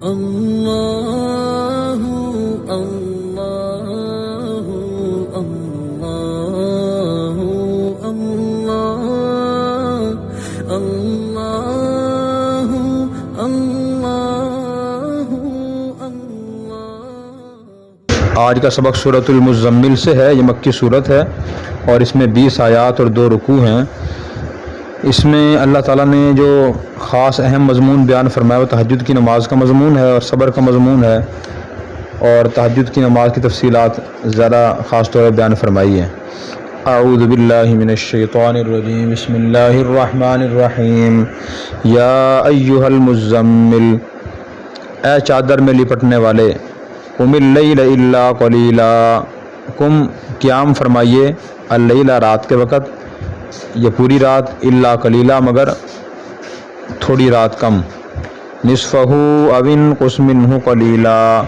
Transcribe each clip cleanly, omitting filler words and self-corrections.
اللہ اللہ اللہ اللہ اللہ اللہ اللہ۔ آج کا سبق سورۃ المزمل سے ہے۔ یہ مکی صورت ہے اور اس میں 20 آیات اور 2 رکوع ہیں۔ اس میں اللہ تعالیٰ نے جو خاص اہم مضمون بیان فرمایا وہ تہجد کی نماز کا مضمون ہے اور صبر کا مضمون ہے، اور تہجد کی نماز کی تفصیلات زیادہ خاص طور پر بیان فرمائی ہیں۔ اعوذ باللہ من الشیطان الرجیم، بسم اللہ الرحمن الرحیم۔ یا ایہا المزمل، اے چادر میں لپٹنے والے، قم اللیل الا قلیلا، قم قیام فرمائیے، اللیل رات کے وقت، یہ پوری رات، الا قلیلا مگر تھوڑی رات کم، نصفہ او انقص منہ قلیلا،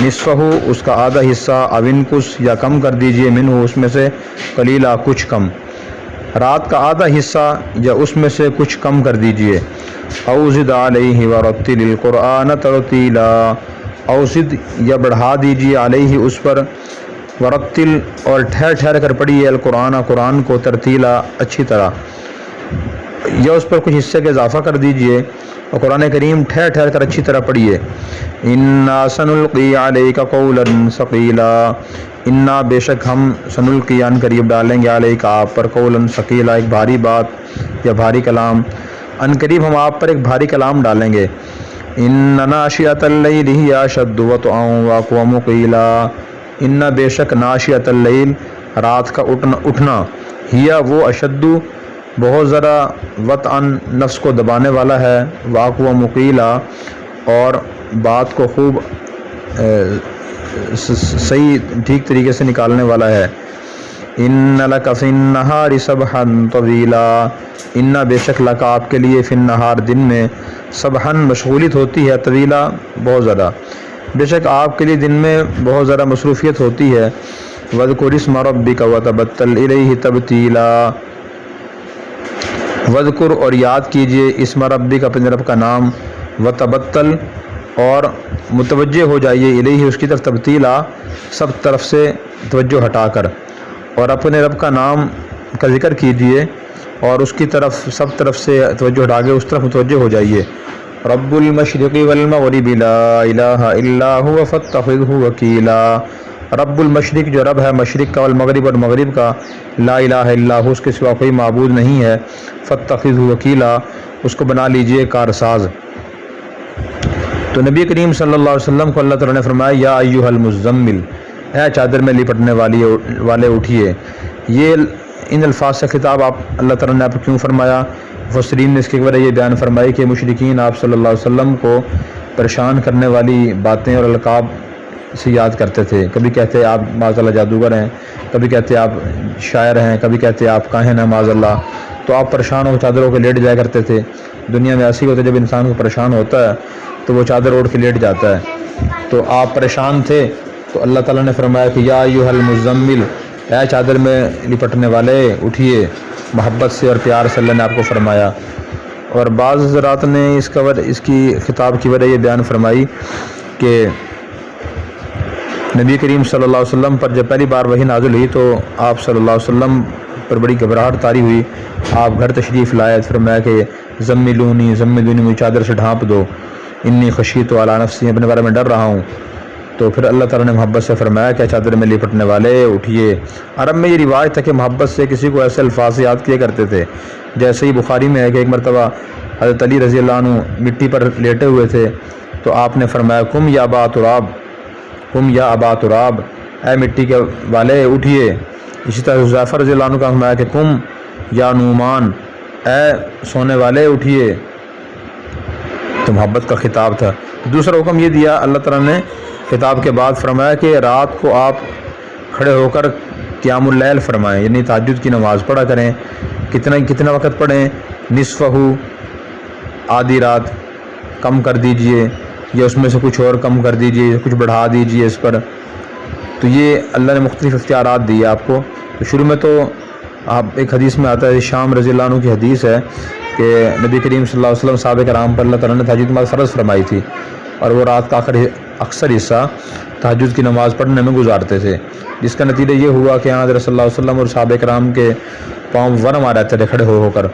نصفہ اس کا آدھا حصہ، او انقص یا کم کر دیجئے، منہ اس میں سے، قلیلا کچھ کم، رات کا آدھا حصہ یا اس میں سے کچھ کم کر دیجئے۔ او زد علیہ ورتل القرآن ترتیلا، او زد یا بڑھا دیجئے، علیہ اس پر، ورتل اور ٹھہر ٹھہر کر پڑھیے، القرآن قرآن کو، ترتیلا اچھی طرح، یا اس پر کچھ حصے کا اضافہ کر دیجئے اور قرآن کریم ٹھہر ٹھہر کر اچھی طرح پڑھیے۔ انا سنلقی علیک قولا ثقیلا، انا بے شک ہم، سنلقی ان قریب ڈالیں گے، علیک آپ پر، قولا ثقیلا ایک بھاری بات یا بھاری کلام، ان قریب ہم آپ پر ایک بھاری کلام ڈالیں گے۔ ان ناشئۃ اللیل ہی اشد وطئا واقوم قیلا، ان بے شک ناشئۃ اللیل رات کا اٹھنا، ہیا وہ، اشد بہت ذرا، وطئن نفس کو دبانے والا ہے، واقوم قیلا اور بات کو خوب صحیح ٹھیک طریقے سے نکالنے والا ہے۔ ان لک فی النہار سبحا طویلا، ان بے شک لک آپ کے لیے، فی النہار دن میں، سبحا مشغولیت ہوتی ہے، طویلا بہت زیادہ، بے شک آپ کے لیے دن میں بہت زیادہ مصروفیت ہوتی ہے۔ وذکر اسم ربک وتبتل الیہ تبتیلا، وذکر اور یاد کیجئے، اسم ربک اپنے رب کا نام، وتبتل اور متوجہ ہو جائیے، الیہ اس کی طرف، تبتیلا سب طرف سے توجہ ہٹا کر، اور اپنے رب کا نام کا ذکر کیجئے اور اس کی طرف سب طرف سے توجہ ہٹا کے اس طرف متوجہ ہو جائیے۔ رب المشرق والمغرب لا الہ الا هو فاتخذہ وکیلا، رب المشرق جو رب ہے مشرق کا، والمغرب اور مغرب کا، لا الہ الا ہو اس کے سوا کوئی معبود نہیں ہے، فاتخذہ وکیلا اس کو بنا لیجئے کارساز۔ تو نبی کریم صلی اللہ علیہ وسلم کو اللہ تعالیٰ نے فرمایا، یا ایہا المزمل، اے چادر میں لپٹنے والے اٹھیے۔ یہ ان الفاظ سے خطاب اللہ تعالیٰ نے آپ کو کیوں فرمایا؟ مفسرین نے اس کے بارے یہ بیان فرمائی کہ مشرکین آپ صلی اللہ علیہ وسلم کو پریشان کرنے والی باتیں اور القاب سے یاد کرتے تھے، کبھی کہتے آپ معاذ اللہ جادوگر ہیں، کبھی کہتے آپ شاعر ہیں، کبھی کہتے آپ کاہن ہیں معاذ اللہ، تو آپ پریشان ہو چادروں کے لیٹ جایا کرتے تھے۔ دنیا میں ایسی ہوتا ہے جب انسان کو پریشان ہوتا ہے تو وہ چادر اوڑھ کے لیٹ جاتا ہے، تو آپ پریشان تھے تو اللہ تعالیٰ نے فرمایا کہ یا ایہا المزمل، اے چادر میں لپٹنے والے اٹھیے، محبت سے اور پیار سے اللہ نے آپ کو فرمایا۔ اور بعض حضرات نے اس کی خطاب کی وجہ یہ بیان فرمائی کہ نبی کریم صلی اللہ علیہ وسلم پر جب پہلی بار وحی نازل ہوئی تو آپ صلی اللہ علیہ وسلم پر بڑی گھبراہٹ طاری ہوئی، آپ گھر تشریف لائے، فرمایا کہ زملونی مجھے چادر سے ڈھانپ دو، انی خشیت علی نفسی، اپنے بارے میں ڈر رہا ہوں۔ تو پھر اللہ تعالیٰ نے محبت سے فرمایا کہ چادر میں لپٹنے والے اٹھیے۔ عرب میں یہ رواج تھا کہ محبت سے کسی کو ایسے الفاظ یاد کیا کرتے تھے، جیسے ہی بخاری میں ہے کہ ایک مرتبہ حضرت علی رضی اللہ عنہ مٹی پر لیٹے ہوئے تھے تو آپ نے فرمایا، قم یا ابا تراب، قم یا ابا تراب، اے مٹی کے والے اٹھیے۔ اسی طرح حذیفہ رضی اللہ عنہ کا فرمایا کہ قم یا نعمان، اے سونے والے اٹھیے، تو محبت کا خطاب تھا۔ دوسرا حکم یہ دیا اللہ تعالیٰ نے خطاب کے بعد، فرمایا کہ رات کو آپ کھڑے ہو کر قیام اللیل فرمائیں، یعنی تہجد کی نماز پڑھا کریں۔ کتنا وقت پڑھیں؟ نصفہ، آدھی رات کم کر دیجئے، یا اس میں سے کچھ اور کم کر دیجئے، کچھ بڑھا دیجئے اس پر۔ تو یہ اللہ نے مختلف اختیارات دیے آپ کو۔ تو شروع میں تو آپ ایک حدیث میں آتا ہے، شام رضی اللہ عنہ کی حدیث ہے کہ نبی کریم صلی اللہ علیہ وسلم صحابہ کرام پر اللہ تعالیٰ نے تہجد کی نماز فرض فرمائی تھی، اور وہ رات کا اکثر حصہ تہجد کی نماز پڑھنے میں گزارتے تھے، جس کا نتیجہ یہ ہوا کہ حضرت صلی اللہ علیہ وسلم اور صحابہ کرام کے پاؤں ورم آ رہتے تھے کھڑے ہو کر،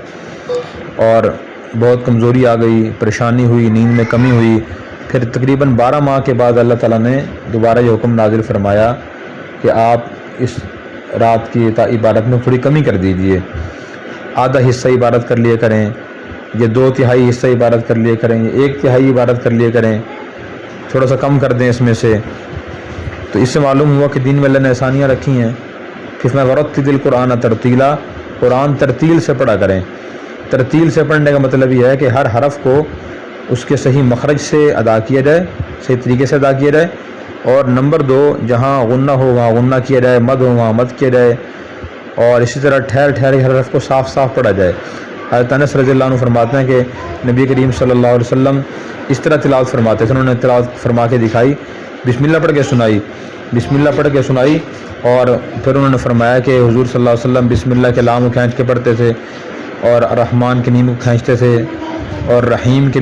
اور بہت کمزوری آ گئی، پریشانی ہوئی، نیند میں کمی ہوئی۔ پھر تقریباً 12 ماہ کے بعد اللہ تعالیٰ نے دوبارہ یہ حکم نازل فرمایا کہ آپ اس رات کی عبادت میں تھوڑی کمی کر دیجئے، آدھا حصہ عبادت کر لیا کریں، یہ 2/3 حصہ عبادت کر لیا کریں، یہ 1/3 عبادت کر لیا کریں، تھوڑا سا کم کر دیں اس میں سے۔ تو اس سے معلوم ہوا کہ دین میں اللہ نے آسانیاں رکھی ہیں۔ پھر میں ورتل القرآن ترتیلا، قرآن ترتیل سے پڑھا کریں۔ ترتیل سے پڑھنے کا مطلب یہ ہے کہ ہر حرف کو اس کے صحیح مخرج سے ادا کیا جائے، صحیح طریقے سے ادا کیا جائے، اور نمبر 2 جہاں غنہ ہو وہاں غنہ کیا جائے، مد ہو وہاں مد کیا جائے، اور اسی طرح ٹھہر ٹھہر ہر حرف کو صاف صاف پڑھا جائے۔ حضرت انس رضی اللہ عنہ فرماتے ہیں کہ نبی کریم صلی اللہ علیہ وسلم اس طرح تلاوت فرماتے تھے، انہوں نے تلاوت فرما کے دکھائی، بسم اللہ پڑھ کے سنائی، بسم اللہ پڑھ کے سنائی، اور پھر انہوں نے فرمایا کہ حضور صلی اللہ علیہ وسلم بسم اللہ کے لام کو کھینچ کے پڑھتے تھے، اور رحمان کے نیم کو کھینچتے تھے، اور رحیم کی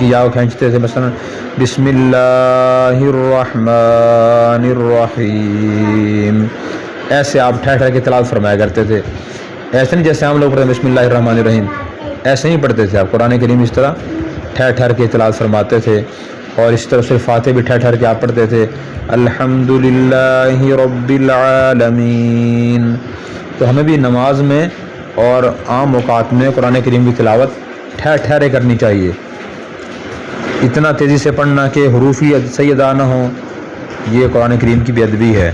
یا کو کھینچتے تھے، مثلا بسم اللہ الرحمن الرحیم، ایسے آپ ٹھہر ٹھہر کے تلاوت فرمایا کرتے تھے۔ ایسے نہیں جیسے ہم لوگ پڑھتے ہیں بسم اللہ الرحمن الرحیم، ایسے نہیں پڑھتے تھے آپ، قرآن کریم اس طرح ٹھہر ٹھہر کے تلاوت فرماتے تھے، اور اس طرح صرف فاتحہ بھی ٹھہر ٹھہر کے آپ پڑھتے تھے، الحمدللہ رب العالمین۔ تو ہمیں بھی نماز میں اور عام اوقات میں قرآن کریم کی تلاوت ٹھہر ٹھہرے کرنی چاہیے، اتنا تیزی سے پڑھنا کہ حروف ہی صحیح ادا نہ ہوں، یہ قرآن کریم کی بے ادبی ہے۔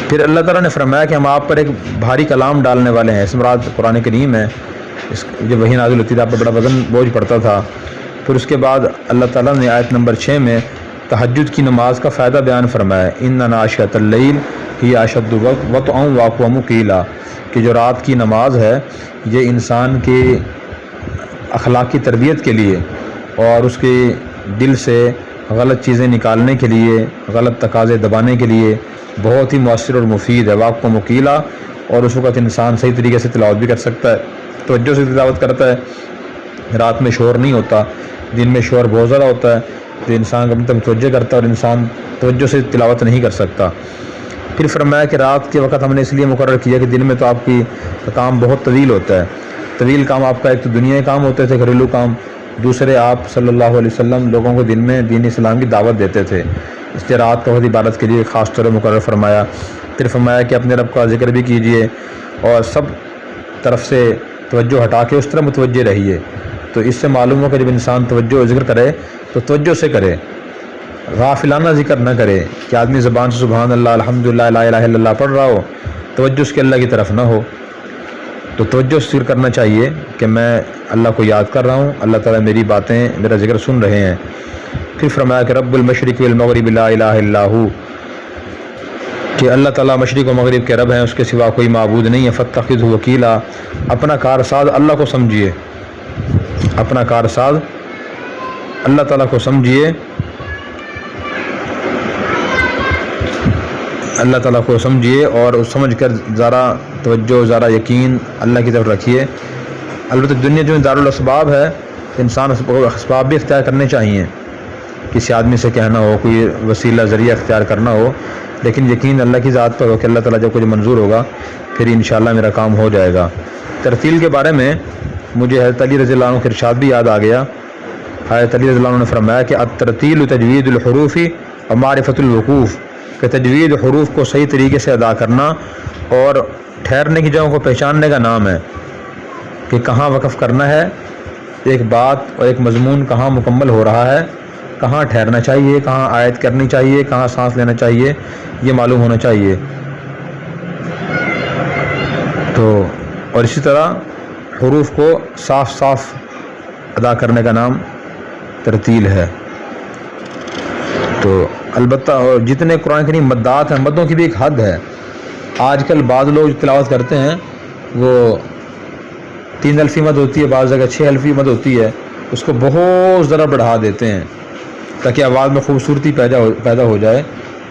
پھر اللہ تعالیٰ نے فرمایا کہ ہم آپ پر ایک بھاری کلام ڈالنے والے ہیں، اس مراد قرآن کریم ہے، جب وحی نازل ہوتی تھی آپ پر بڑا وزن بوجھ پڑتا تھا۔ پھر اس کے بعد اللہ تعالیٰ نے آیت نمبر 6 میں تہجد کی نماز کا فائدہ بیان فرمایا، ان ناشئۃ اللیل ہی اشد وطئا واقوم قیلا، کہ جو رات کی نماز ہے یہ انسان کے اخلاق کی تربیت کے لیے اور اس کے دل سے غلط چیزیں نکالنے کے لیے، غلط تقاضے دبانے کے لیے بہت ہی مؤثر اور مفید ہے، واقوم قیلا، اور اس وقت انسان صحیح طریقے سے تلاوت بھی کر سکتا ہے، توجہ سے تلاوت کرتا ہے، رات میں شور نہیں ہوتا، دن میں شور بہت زیادہ ہوتا ہے تو انسان کبھی تک توجہ کرتا ہے اور انسان توجہ سے تلاوت نہیں کر سکتا۔ پھر فرمایا کہ رات کے وقت ہم نے اس لیے مقرر کیا کہ دن میں تو آپ کی کام بہت طویل ہوتا ہے، طویل کام آپ کا ایک تو دنیائی کام ہوتے تھے، گھریلو کام، دوسرے آپ صلی اللہ علیہ وسلم لوگوں کو دن میں دین اسلام کی دعوت دیتے تھے، اس لیے رات کا وقت عبادت کے لیے خاص طور پر مقرر فرمایا۔ پھر فرمایا کہ اپنے رب کا ذکر بھی کیجئے اور سب طرف سے توجہ ہٹا کے اس طرح متوجہ رہیے۔ تو اس سے معلوم ہو کہ جب انسان توجہ ذکر کرے تو توجہ سے کرے، غافلانہ ذکر نہ کرے کہ آدمی زبان سے سبحان اللہ الحمدللہ لا الہ الا اللہ پڑھ رہا ہو، توجہ اس کے اللہ کی طرف نہ ہو۔ تو توجہ سے ذکر کرنا چاہیے کہ میں اللہ کو یاد کر رہا ہوں، اللہ تعالیٰ میری باتیں میرا ذکر سن رہے ہیں۔ پھر فرمایا کہ رب المشرق والمغرب لا الہ الا ہو، کہ اللہ تعالیٰ مشرق و مغرب کے رب ہیں، اس کے سوا کوئی معبود نہیں ہے، فاتخذہ وکیلا، اپنا کارساز اللہ کو سمجھیے، اپنا کارساز اللہ تعالیٰ کو سمجھیے، اللہ تعالیٰ کو سمجھیے اور سمجھ کر ذرا توجہ ذرا یقین اللہ کی طرف رکھیے۔ البتہ دنیا جو دارالاسباب ہے، انسان اسباب بھی اختیار کرنے چاہیے، کسی آدمی سے کہنا ہو، کوئی وسیلہ ذریعہ اختیار کرنا ہو، لیکن یقین اللہ کی ذات پر ہو کہ اللہ تعالیٰ جب کچھ منظور ہوگا پھر انشاءاللہ میرا کام ہو جائے گا۔ ترتیل کے بارے میں مجھے حضرت علی رضی اللہ عنہ کے ارشاد بھی یاد آ گیا۔ حضرت علی رضی اللہ عنہ نے فرمایا کہ الترتیل تجوید الحروف و معرفت الوقوف، کہ تجوید حروف کو صحیح طریقے سے ادا کرنا اور ٹھہرنے کی جگہوں کو پہچاننے کا نام ہے، کہ کہاں وقف کرنا ہے، ایک بات اور ایک مضمون کہاں مکمل ہو رہا ہے، کہاں ٹھہرنا چاہیے، کہاں آیت کرنی چاہیے، کہاں سانس لینا چاہیے، یہ معلوم ہونا چاہیے۔ تو اور اسی طرح حروف کو صاف صاف ادا کرنے کا نام ترتیل ہے۔ تو البتہ اور جتنے قرآن کریم مدات ہیں، مدوں کی بھی ایک حد ہے۔ آج کل بعض لوگ تلاوت کرتے ہیں وہ 3 الفی مد ہوتی ہے، بعض جگہ 6 الفی مد ہوتی ہے، اس کو بہت ذرا بڑھا دیتے ہیں تاکہ آواز میں خوبصورتی پیدا ہو جائے۔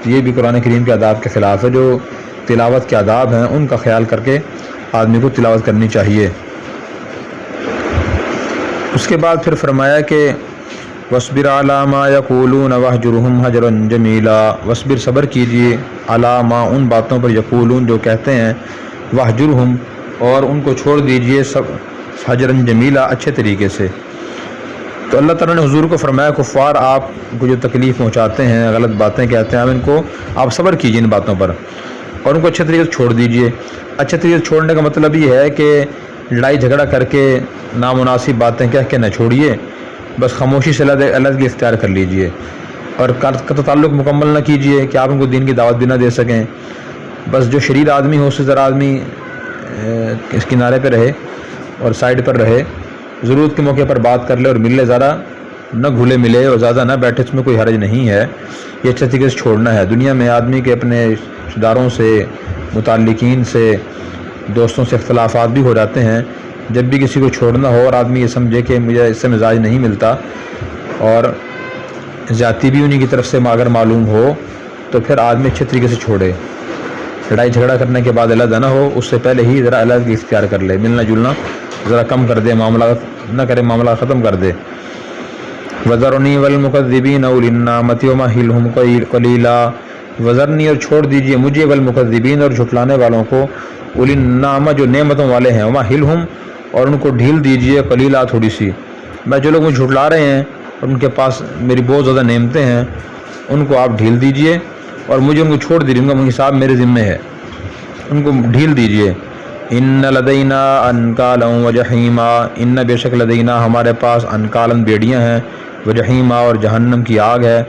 یہ بھی قرآن کریم کے آداب کے خلاف ہے۔ جو تلاوت کے آداب ہیں ان کا خیال کر کے آدمی کو تلاوت کرنی چاہیے۔ اس کے بعد پھر فرمایا کہ وصبر علی ما یقولون واہجرہم حجرا جمیلا، وصبر صبر کیجیے، علی ما ان باتوں پر، یقولون جو کہتے ہیں، واہجرہم اور ان کو چھوڑ دیجیے، سب حجرا جمیلا اچھے طریقے سے۔ تو اللہ تعالیٰ نے حضور کو فرمایا کفار آپ کو جو تکلیف پہنچاتے ہیں، غلط باتیں کہتے ہیں، آپ صبر کیجیے ان باتوں پر اور ان کو اچھے طریقے سے چھوڑ دیجیے۔ اچھے طریقے سے چھوڑنے کا مطلب یہ ہے کہ لڑائی جھگڑا کر کے نامناسب باتیں کہہ کے نہ چھوڑیے، بس خاموشی سے علیحدگی اختیار کر لیجیے اور قطع تعلق مکمل نہ کیجیے کہ آپ ان کو دین کی دعوت بھی نہ دے سکیں۔ بس جو شریر آدمی ہو اس سے ذرا آدمی اس کنارے پہ رہے اور سائڈ پر رہے، ضرورت کے موقع پر بات کر لے اور مل لے، زیادہ نہ گھلے ملے اور زیادہ نہ بیٹھے، اس میں کوئی حرج نہیں ہے، یہ اچھے طریقے سے چھوڑنا ہے۔ دنیا میں آدمی کے اپنے رشتہ داروں سے، متعلقین سے، دوستوں سے اختلافات بھی ہو جاتے ہیں۔ جب بھی کسی کو چھوڑنا ہو اور آدمی یہ سمجھے کہ مجھے اس سے مزاج نہیں ملتا اور زیادتی بھی انہی کی طرف سے اگر معلوم ہو تو پھر آدمی اچھے طریقے سے چھوڑے، لڑائی جھگڑا کرنے کے بعد علیحدہ نہ ہو، اس سے پہلے ہی ذرا علیحدگی اختیار کر لے، ملنا جلنا ذرا کم کر دے، معاملات نہ کرے، معاملہ ختم کر دے۔ وَذَرْنِي وَالْمُكَذِّبِينَ أُولِي النَّعْمَةِ وَمَهِّلْهُمْ قَلِيلًا، وَذَرْنِي اور چھوڑ دیجیے مجھے، وَالْمُكَذِّبِينَ اور جھٹلانے والوں کو، أُولِي النَّعْمَةِ جو نعمتوں والے ہیں، وَمَهِّلْهُمْ اور ان کو ڈھیل دیجیے، قلیلا تھوڑی سی۔ میں جو لوگ مجھے جھٹلا رہے ہیں اور ان کے پاس میری بہت زیادہ نعمتیں ہیں، ان کو آپ ڈھیل دیجیے اور مجھے ان کو چھوڑ دیجیے، ان کا حساب میرے ذمہ ہے، ان کو ڈھیل دیجیے۔ ان لدینا انکالا وجحیما، ان بے شک لدینا ہمارے پاس انکالن بیڑیاں ہیں، وجحیما اور جہنم کی آگ ہے،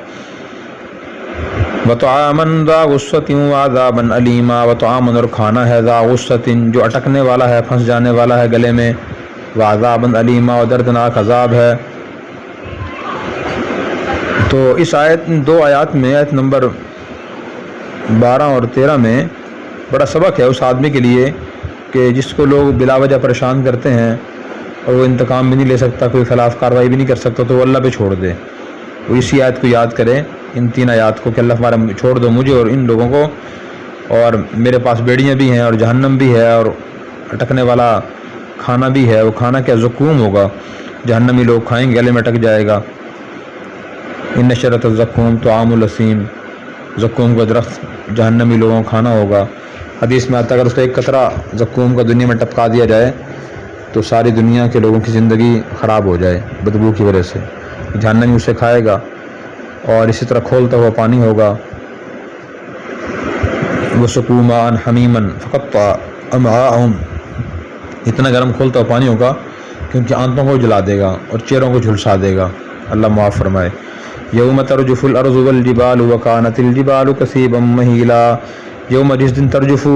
وطعاما ذا غصۃ وعذابا الیما، وطعاما اور کھانا ہے، ذا غصۃ جو اٹکنے والا ہے، پھنس جانے والا ہے گلے میں، وعذابا الیما اور دردناک عذاب ہے۔ تو اس دو آیات میں، آیت نمبر 12 اور 13 میں بڑا سبق ہے اس آدمی کے لیے کہ جس کو لوگ بلا وجہ پریشان کرتے ہیں اور وہ انتقام بھی نہیں لے سکتا، کوئی خلاف کارروائی بھی نہیں کر سکتا، تو وہ اللہ پہ چھوڑ دے۔ وہ اسی آیت کو یاد کرے، ان 3 آیات کو کہ اللہ ہمارا چھوڑ دو مجھے اور ان لوگوں کو، اور میرے پاس بیڑیاں بھی ہیں اور جہنم بھی ہے اور اٹکنے والا کھانا بھی ہے۔ وہ کھانا کیا؟ زقوم ہوگا، جہنمی لوگ کھائیں گے، گلے میں اٹک جائے گا۔ ان شجرۃ الزقوم طعام الاسیم، زقوم کا درخت جہنمی لوگوں کا کھانا ہوگا۔ حدیث میں آتا ہے اگر اس کا ایک قطرہ زقوم کا دنیا میں ٹپکا دیا جائے تو ساری دنیا کے لوگوں کی زندگی خراب ہو جائے بدبو کی وجہ سے، جہنمی اسے کھائے گا۔ اور اسی طرح کھولتا ہوا پانی ہوگا، وسقوا ماء حمیما فقطع امعاءهم، اتنا گرم کھولتا ہوا پانی ہوگا کہ ان کی آنتوں کو جلا دے گا اور چہروں کو جھلسا دے گا، اللہ معاف فرمائے۔ یوم ترجف الارض والجبال وکانت الجبال کثیبا مہیلا، یوم جس دن ترجف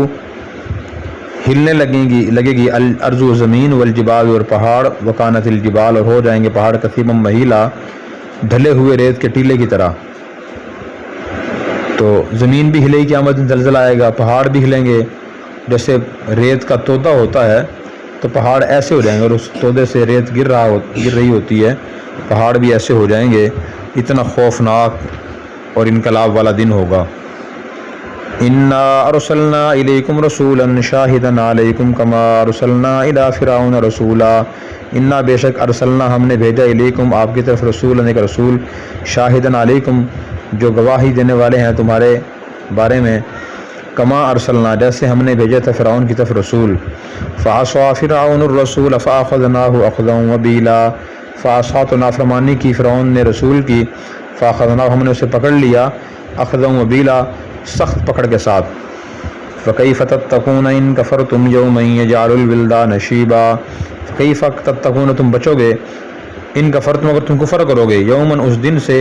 ہلنے لگے گی الارض زمین، والجبال اور پہاڑ، وکانت الجبال اور ہو جائیں گے پہاڑ، کثیبا مہیلا ڈھلے ہوئے ریت کے ٹیلے کی طرح۔ تو زمین بھی ہلے گی، قیامت دن زلزلہ آئے گا، پہاڑ بھی ہلیں گے، جیسے ریت کا تودا ہوتا ہے تو پہاڑ ایسے ہو جائیں گے، اور اس تودے سے ریت گر رہی ہوتی ہے، پہاڑ بھی ایسے ہو جائیں گے۔ اتنا خوفناک اور انقلاب والا دن ہوگا۔ انا ارسلنا الیکم رسولا شاہدا علیکم کما ارسلنا الی فرعون رسولا، انا بے شک ارسلنا ہم نے بھیجا الیکم آپ کی طرف رسولا ایک رسول، شاہدا علیکم جو گواہی دینے والے ہیں تمہارے بارے میں، کما ارسلنا جیسے ہم نے بھیجا تھا فرعون کی طرف رسول، فعصى فرعون الرسول فاخذناه اخذا وبیلا، فعصى تو نافرمانی کی فرعون نے رسول کی، فاخذناه ہم نے اسے پکڑ لیا، اخذا وبیلا سخت پکڑ کے ساتھ۔ فکیف تتقون ان کفرتم یوما یجعل الولدان شیبا، فکیف تتقون تم بچو گے، ان کفرتم اگر تم کفر کرو گے، یومن اس دن سے،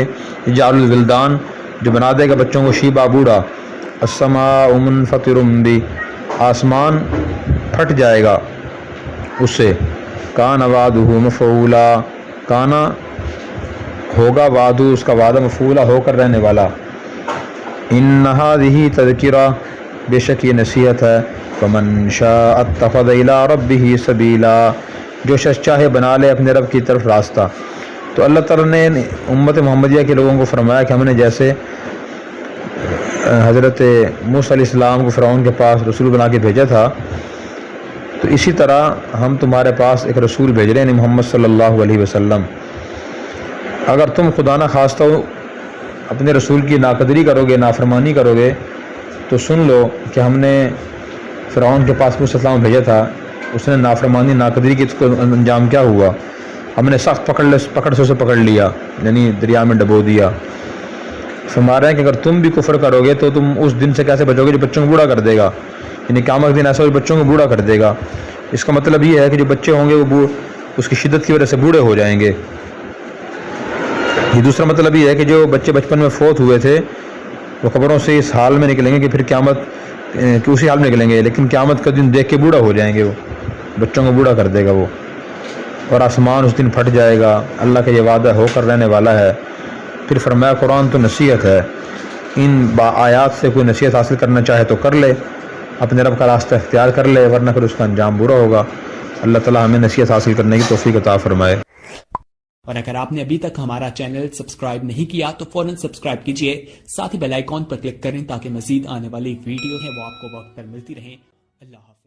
یجعل الولدان جو بنا دے گا بچوں کو شیبا بوڑھا، السماء منفطر بی آسمان پھٹ جائے گا اس سے، کان وعدہ مفعولا کانا ہوگا وعدہ اس کا وعدہ مفعولا ہو کر رہنے والا۔ ان ھذہ تذکرہ بے شک یہ نصیحت ہے، فمن شاء اتخذ الی ربہ سبیلا جو شخص چاہے بنا لے اپنے رب کی طرف راستہ۔ تو اللہ تعالیٰ نے امت محمدیہ کے لوگوں کو فرمایا کہ ہم نے جیسے حضرت موسیٰ علیہ السلام کو فرعون کے پاس رسول بنا کے بھیجا تھا، تو اسی طرح ہم تمہارے پاس ایک رسول بھیج رہے ہیں، یعنی محمد صلی اللہ علیہ وسلم۔ اگر تم خدا نہ خواستہ اپنے رسول کی ناقدری کرو گے، نافرمانی کرو گے، تو سن لو کہ ہم نے فرعون کے پاس موسیٰ علیہ السلام بھیجا تھا، اس نے نافرمانی ناقدری کی، اس کو انجام کیا ہوا؟ ہم نے سخت پکڑ سے اسے پکڑ لیا، یعنی دریا میں ڈبو دیا۔ فرما رہے ہیں کہ اگر تم بھی کفر کرو گے تو تم اس دن سے کیسے بچو گے جو بچوں کو بوڑھا کر دے گا، یعنی قیامت دن ایسا ہو جو بچوں کو بوڑھا کر دے گا۔ اس کا مطلب یہ ہے کہ جو بچے ہوں گے وہ اس کی شدت کی وجہ سے بوڑھے ہو جائیں گے۔ یہ دوسرا مطلب یہ ہے کہ جو بچے بچپن میں فوت ہوئے تھے وہ قبروں سے اس حال میں نکلیں گے کہ پھر قیامت کہ اسی حال میں نکلیں گے، لیکن قیامت کا دن دیکھ کے بوڑھا ہو جائیں گے، وہ بچوں کو بوڑھا کر دے گا وہ، اور آسمان اس دن پھٹ جائے گا۔ اللہ کا یہ وعدہ ہو کر رہنے والا ہے۔ پھر فرمایا قرآن تو نصیحت ہے، ان آیات سے کوئی نصیحت حاصل کرنا چاہے تو کر لے، اپنے رب کا راستہ اختیار کر لے، ورنہ پھر اس کا انجام برا ہوگا۔ اللہ تعالی ہمیں نصیحت حاصل کرنے کی توفیق عطا فرمائے۔ اور اگر آپ نے ابھی تک ہمارا چینل سبسکرائب نہیں کیا تو فوراً سبسکرائب کیجئے، ساتھ ہی بیل آئیکن پر کلک کریں تاکہ مزید آنے والی ویڈیو ہے وہ آپ کو وقت پر ملتی رہیں۔ اللہ حافظ۔